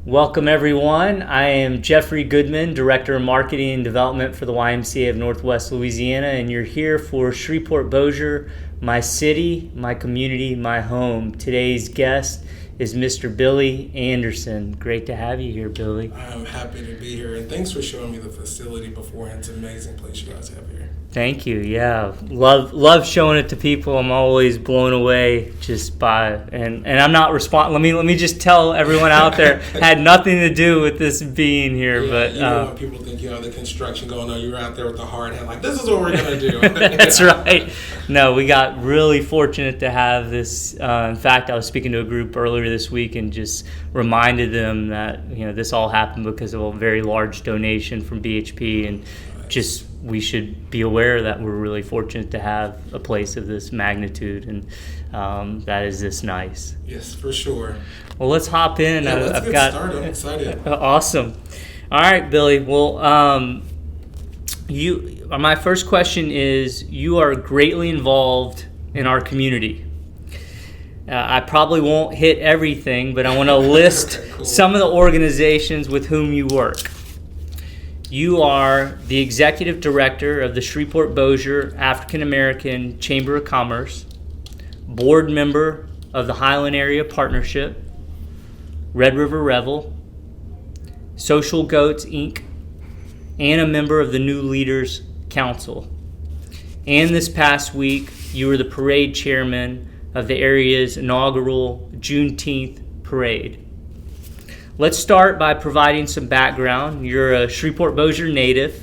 Welcome, everyone. I am Jeffrey Goodman, Director of Marketing and Development for the YMCA of Northwest Louisiana, and you're here for Shreveport-Bossier, my city, my community, my home. Today's guest is Mr. Billy Anderson. Great to have you here, Billy. I'm happy to be here, and thanks for showing me the facility beforehand. It's an amazing place you guys have here. Thank you. Yeah, love showing it to people. I'm always blown away just by and I'm not let me just tell everyone out there, had nothing to do with this being here. Yeah, but you know when people think the construction going on, you're out there with the hard hat, like this is what we're gonna do. That's right. No, we got really fortunate to have this. In fact, I was speaking to a group earlier this week and just reminded them that this all happened because of a very large donation from BHP, and just we should be aware that we're really fortunate to have a place of this magnitude, and that is this nice. Yes, for sure. Well, let's hop in. Yeah, let's get started. I'm excited. Awesome. All right, Billy. Well, my first question is, you are greatly involved in our community. I probably won't hit everything, but I want to list Cool. some of the organizations with whom you work. You are the executive director of the Shreveport-Bossier African American Chamber of Commerce, board member of the Highland Area Partnership, River Revel, SocialGoats Inc, and a member of the New Leaders Council. And this past week, you were the parade chairman of the area's inaugural Juneteenth Parade. Let's start by providing some background. You're a Shreveport-Bossier native.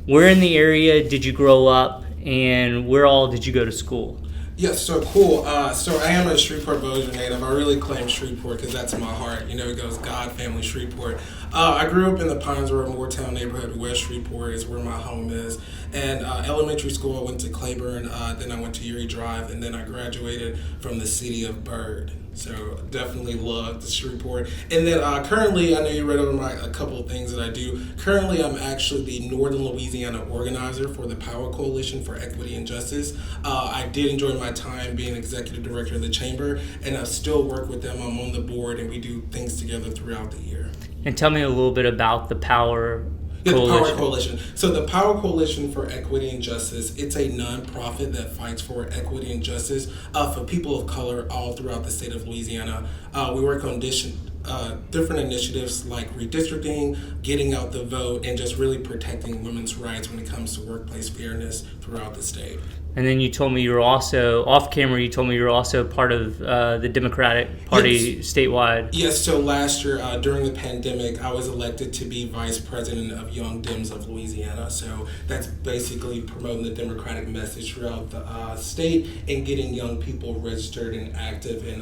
Where in the area did you grow up, and where all did you go to school? Yes, so cool. So I am a Shreveport-Bossier native. I really claim Shreveport because that's my heart. It goes God, family, Shreveport. I grew up in the Pinesboro, Moortown neighborhood. West Shreveport is where my home is. And elementary school, I went to Claiborne. Then I went to Erie Drive, and then I graduated from the city of Byrd. So definitely love the Shreveport. And then currently, I know you read over a couple of things that I do. Currently, I'm actually the Northern Louisiana organizer for the Power Coalition for Equity and Justice. I did enjoy my time being executive director of the chamber, and I still work with them. I'm on the board, and we do things together throughout the year. And tell me a little bit about the Power Coalition. Yeah, the Power Coalition. So the Power Coalition for Equity and Justice, it's a nonprofit that fights for equity and justice for people of color all throughout the state of Louisiana. We work on different initiatives like redistricting, getting out the vote, and just really protecting women's rights when it comes to workplace fairness throughout the state. And then you told me you were also, off camera, part of the Democratic Party statewide. Yes, so last year during the pandemic, I was elected to be vice president of Young Dems of Louisiana. So that's basically promoting the Democratic message throughout the state and getting young people registered and active in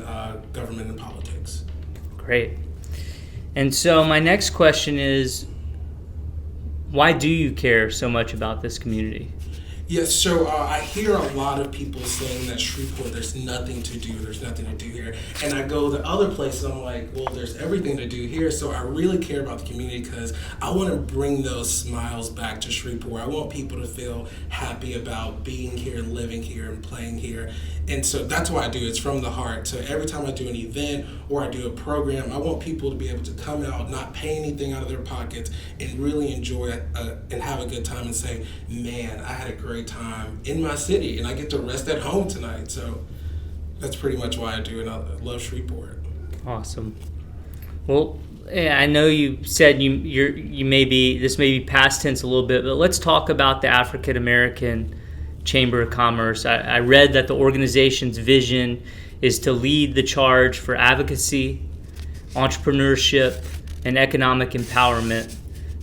government and politics. Great. And so my next question is, why do you care so much about this community? Yes, so I hear a lot of people saying that Shreveport, there's nothing to do here. And I go to other places, I'm like, well, there's everything to do here. So I really care about the community because I want to bring those smiles back to Shreveport. I want people to feel happy about being here, living here, and playing here. And so that's why I do. It's from the heart. So every time I do an event or I do a program, I want people to be able to come out, not pay anything out of their pockets, and really enjoy it and have a good time and say, man, I had a great time in my city and I get to rest at home tonight. So that's pretty much why I do, and I love Shreveport. Awesome. Well, I know you said this may be past tense a little bit, but let's talk about the African American Chamber of Commerce. I read that the organization's vision is to lead the charge for advocacy, entrepreneurship, and economic empowerment.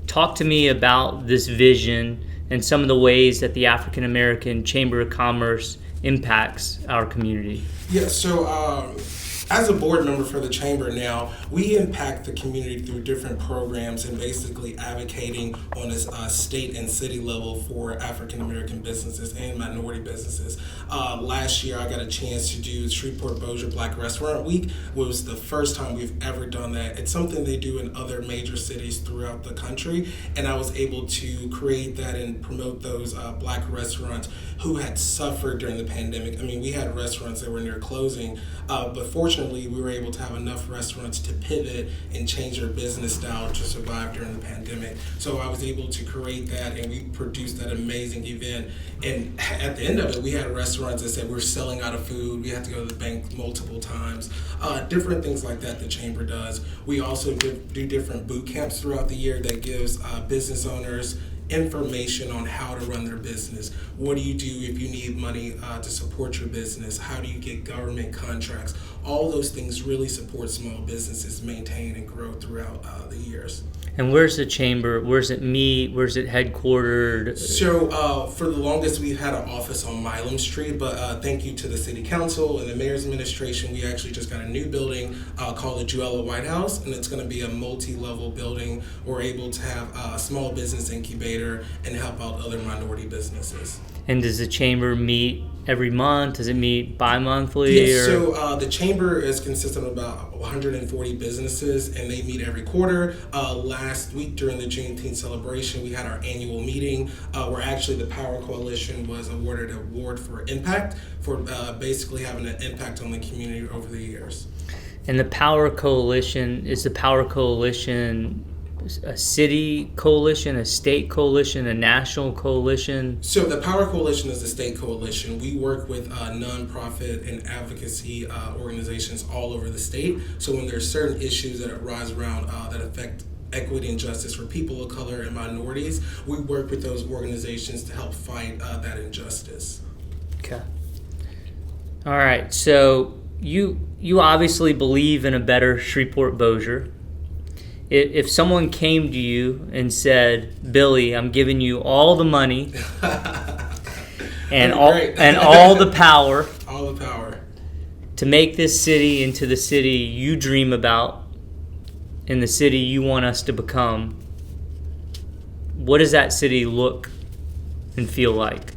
Talk to me about this vision and some of the ways that the African American Chamber of Commerce impacts our community. Yeah, so as a board member for the chamber now, we impact the community through different programs and basically advocating on a state and city level for African American businesses and minority businesses. Last year, I got a chance to do Shreveport-Bossier Black Restaurant Week. It was the first time we've ever done that. It's something they do in other major cities throughout the country, and I was able to create that and promote those black restaurants who had suffered during the pandemic. I mean, we had restaurants that were near closing, but fortunately, fortunately, we were able to have enough restaurants to pivot and change their business style to survive during the pandemic. So I was able to create that, and we produced that amazing event. And at the end of it, we had restaurants that said we're selling out of food. We had to go to the bank multiple times. Different things like that the chamber does. We also do different boot camps throughout the year that gives business owners information on how to run their business. What do you do if you need money to support your business? How do you get government contracts? All those things really support small businesses maintain and grow throughout the years. And where's the chamber? Where's it meet? Where's it headquartered? So for the longest, we've had an office on Milam Street, but thank you to the City Council and the Mayor's Administration, we actually just got a new building called the Juella White House, and it's going to be a multi-level building. We're able to have a small business incubator and help out other minority businesses. And does the chamber meet every month? Does it meet bi-monthly? Yes, so the chamber is consistent of about 140 businesses, and they meet every quarter. Last week during the Juneteenth celebration, we had our annual meeting where actually the Power Coalition was awarded an award for impact, for basically having an impact on the community over the years. And the Power Coalition, is the Power Coalition a city coalition, a state coalition, a national coalition? So the Power Coalition is the state coalition. We work with nonprofit and advocacy organizations all over the state. So when there's certain issues that arise around that affect equity and justice for people of color and minorities, we work with those organizations to help fight that injustice. Okay. All right. So you obviously believe in a better Shreveport-Bossier. If someone came to you and said, Billy, I'm giving you all the money and all the power, to make this city into the city you dream about and the city you want us to become, what does that city look and feel like?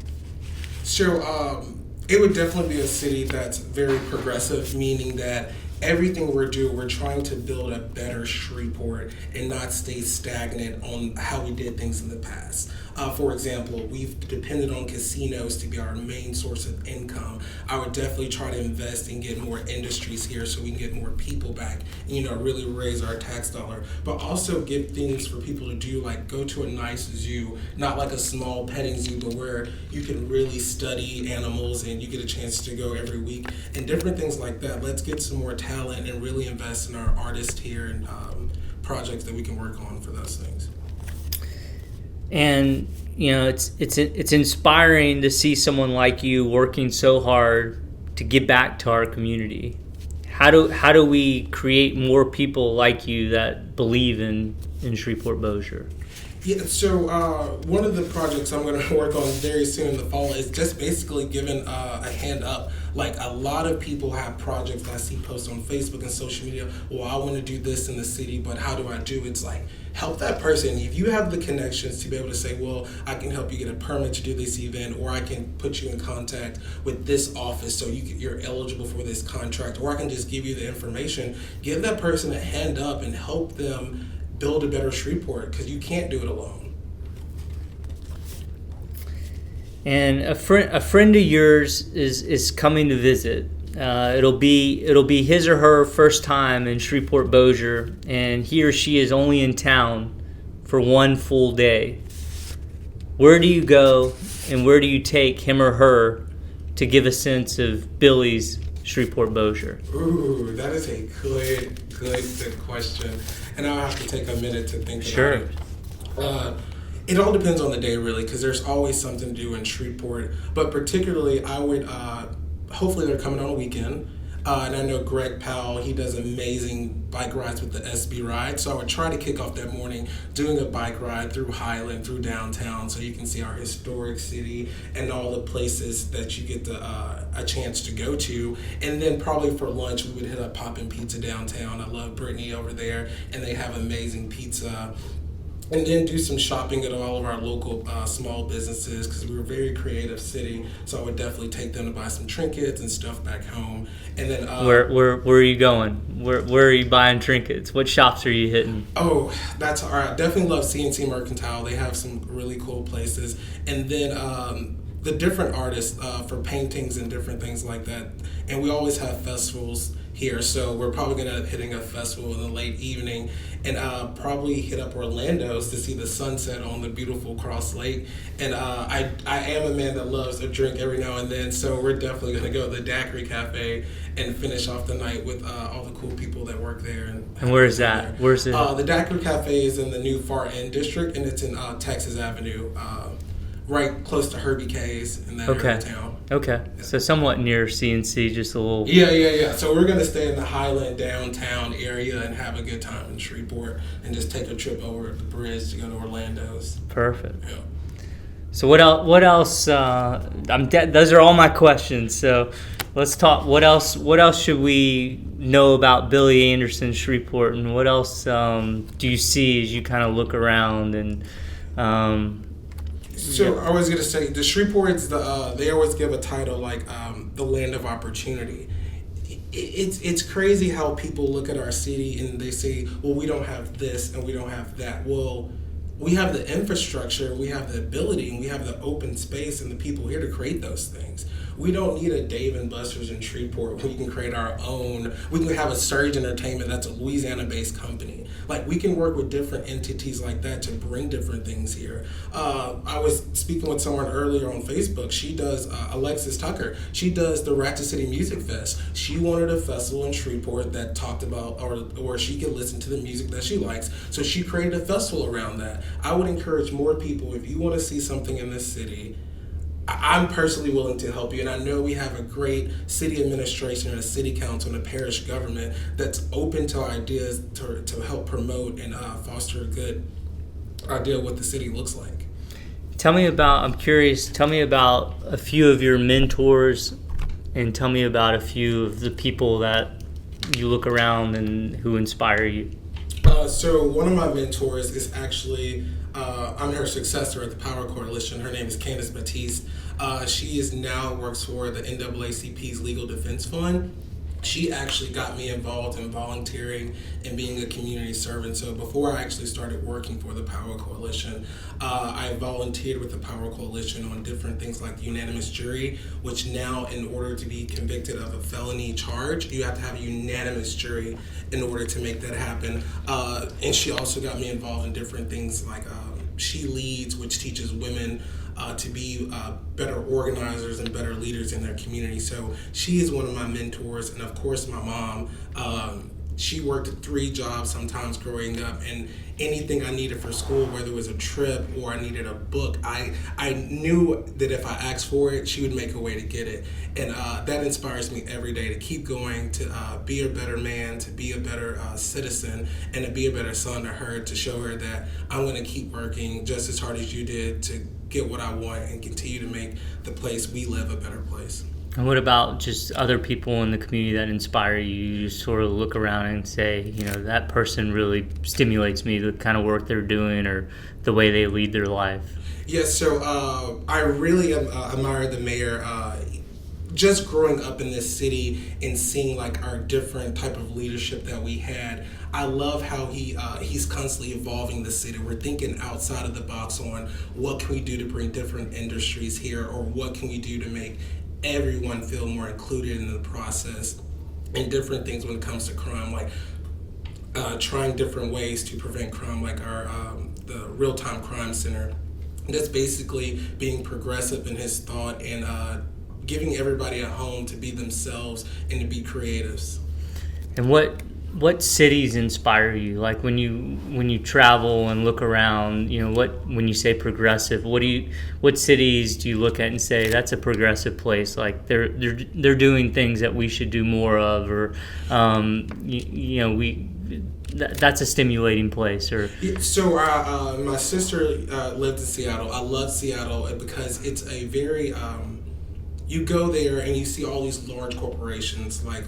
So it would definitely be a city that's very progressive, meaning that everything we're doing, we're trying to build a better Shreveport and not stay stagnant on how we did things in the past. For example, we've depended on casinos to be our main source of income. I would definitely try to invest and get more industries here so we can get more people back and, really raise our tax dollar. But also give things for people to do, like go to a nice zoo, not like a small petting zoo, but where you can really study animals and you get a chance to go every week and different things like that. Let's get some more talent and really invest in our artists here and projects that we can work on for those things. And it's inspiring to see someone like you working so hard to give back to our community. How do we create more people like you that believe in Shreveport-Bossier? Yeah, so one of the projects I'm going to work on very soon in the fall is just basically giving a hand up. Like a lot of people have projects that I see posted on Facebook and social media. Well, I want to do this in the city, but how do I do it? It's like, help that person. If you have the connections to be able to say, well, I can help you get a permit to do this event, or I can put you in contact with this office so you're eligible for this contract, or I can just give you the information. Give that person a hand up and help them build a better Shreveport, because you can't do it alone. And a friend of yours is coming to visit. It'll be his or her first time in Shreveport-Bossier, and he or she is only in town for one full day. Where do you go, and where do you take him or her to give a sense of Billy's Shreveport-Bossier? Ooh, that is a good question, and I'll have to take a minute to think about it. It all depends on the day, really, because there's always something to do in Shreveport. But particularly, I would, hopefully they're coming on a weekend. And I know Greg Powell, he does amazing bike rides with the SB Ride. So I would try to kick off that morning doing a bike ride through Highland, through downtown, so you can see our historic city and all the places that you get a chance to go to. And then probably for lunch, we would hit up Poppin' Pizza downtown. I love Brittany over there, and they have amazing pizza. And then do some shopping at all of our local small businesses, because we're a very creative city. So I would definitely take them to buy some trinkets and stuff back home. And then where are you going? Where are you buying trinkets? What shops are you hitting? Oh, that's all right. Definitely love CNC Mercantile. They have some really cool places. And then the different artists for paintings and different things like that. And we always have festivals here. So we're probably going to end up hitting a festival in the late evening and probably hit up Orlando's to see the sunset on the beautiful Cross Lake. And I am a man that loves a drink every now and then, so we're definitely going to go to the Daiquiri Cafe and finish off the night with all the cool people that work there. And where is that? Where's it? The Daiquiri Cafe is in the new Far End District, and it's in Texas Avenue, right close to Herbie K's in that area of town. Okay, yeah. So somewhat near CNC, just a little... Yeah. So we're going to stay in the Highland downtown area and have a good time in Shreveport and just take a trip over the bridge to go to Orlando's. Perfect. Yeah. So what else? Those are all my questions. So let's talk. What else should we know about Billy Anderson Shreveport, and what else do you see as you kind of look around? And so I was gonna say the Shreveport's they always give a title like the land of opportunity. It's crazy how people look at our city and they say, well, we don't have this and we don't have that. Well, we have the infrastructure, we have the ability, and we have the open space and the people here to create those things. We don't need a Dave & Buster's in Shreveport. We can create our own. We can have a Surge Entertainment that's a Louisiana-based company. Like, we can work with different entities like that to bring different things here. I was speaking with someone earlier on Facebook. She does, Alexis Tucker. She does the Ratchet City Music Fest. She wanted a festival in Shreveport that talked about, or she could listen to the music that she likes. So she created a festival around that. I would encourage more people, if you want to see something in this city, I'm personally willing to help you, and I know we have a great city administration and a city council and a parish government that's open to ideas to help promote and foster a good idea of what the city looks like. I'm curious, tell me about a few of your mentors, and tell me about a few of the people that you look around and who inspire you. So one of my mentors is actually, I'm her successor at the Power Coalition. Her name is Candace Batiste. She now works for the NAACP's Legal Defense Fund. She actually got me involved in volunteering and being a community servant. So before I actually started working for the Power Coalition, I volunteered with the Power Coalition on different things like the unanimous jury, which now, in order to be convicted of a felony charge, you have to have a unanimous jury in order to make that happen. And she also got me involved in different things like She Leads, which teaches women to be better organizers and better leaders in their community. So she is one of my mentors, and of course my mom. She worked 3 jobs sometimes growing up, and anything I needed for school, whether it was a trip or I needed a book, I knew that if I asked for it, she would make a way to get it. And that inspires me every day to keep going, to be a better man, to be a better citizen, and to be a better son to her, to show her that I'm going to keep working just as hard as you did to get what I want and continue to make the place we live a better place. And what about just other people in the community that inspire you? You just sort of look around and say, that person really stimulates me, the kind of work they're doing or the way they lead their life. Yes, so I really admire the mayor. Just growing up in this city and seeing like our different type of leadership that we had, I love how he's constantly evolving the city. We're thinking outside of the box on what can we do to bring different industries here, or what can we do to make everyone feel more included in the process, and different things when it comes to crime, like trying different ways to prevent crime, like our the Real-Time Crime Center. That's basically being progressive in his thought and giving everybody a home to be themselves and to be creatives. And what cities inspire you? Like when you travel and look around, when you say progressive, what cities do you look at and say that's a progressive place? Like they're doing things that we should do more of, or that's a stimulating place. Or so my sister lived in Seattle. I love Seattle because it's a very you go there and you see all these large corporations like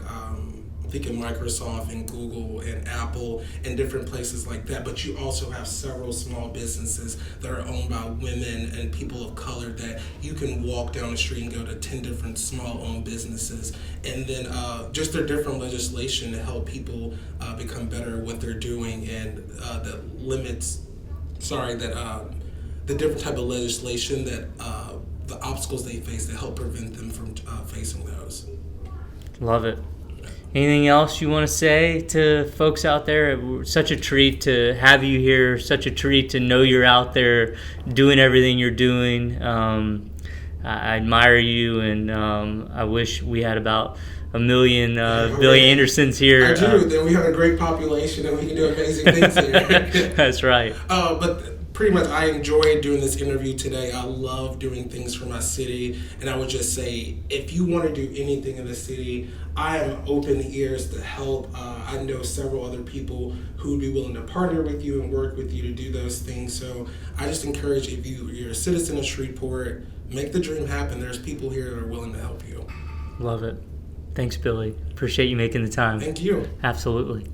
thinking Microsoft and Google and Apple and different places like that, but you also have several small businesses that are owned by women and people of color that you can walk down the street and go to 10 different small owned businesses, and then just their different legislation to help people become better at what they're doing, and the different type of legislation that the obstacles they face to help prevent them from facing those. Love it. Anything else you want to say to folks out there? Such a treat to have you here. Such a treat to know you're out there doing everything you're doing. I admire you, and I wish we had about a million Billy Andersons here. I do. Then we have a great population, and we can do amazing things here. That's right. But pretty much, I enjoyed doing this interview today. I love doing things for my city, and I would just say, if you want to do anything in the city, I am open ears to help. I know several other people who would be willing to partner with you and work with you to do those things. So I just encourage, if you're a citizen of Shreveport, make the dream happen. There's people here that are willing to help you. Love it. Thanks, Billy. Appreciate you making the time. Thank you. Absolutely.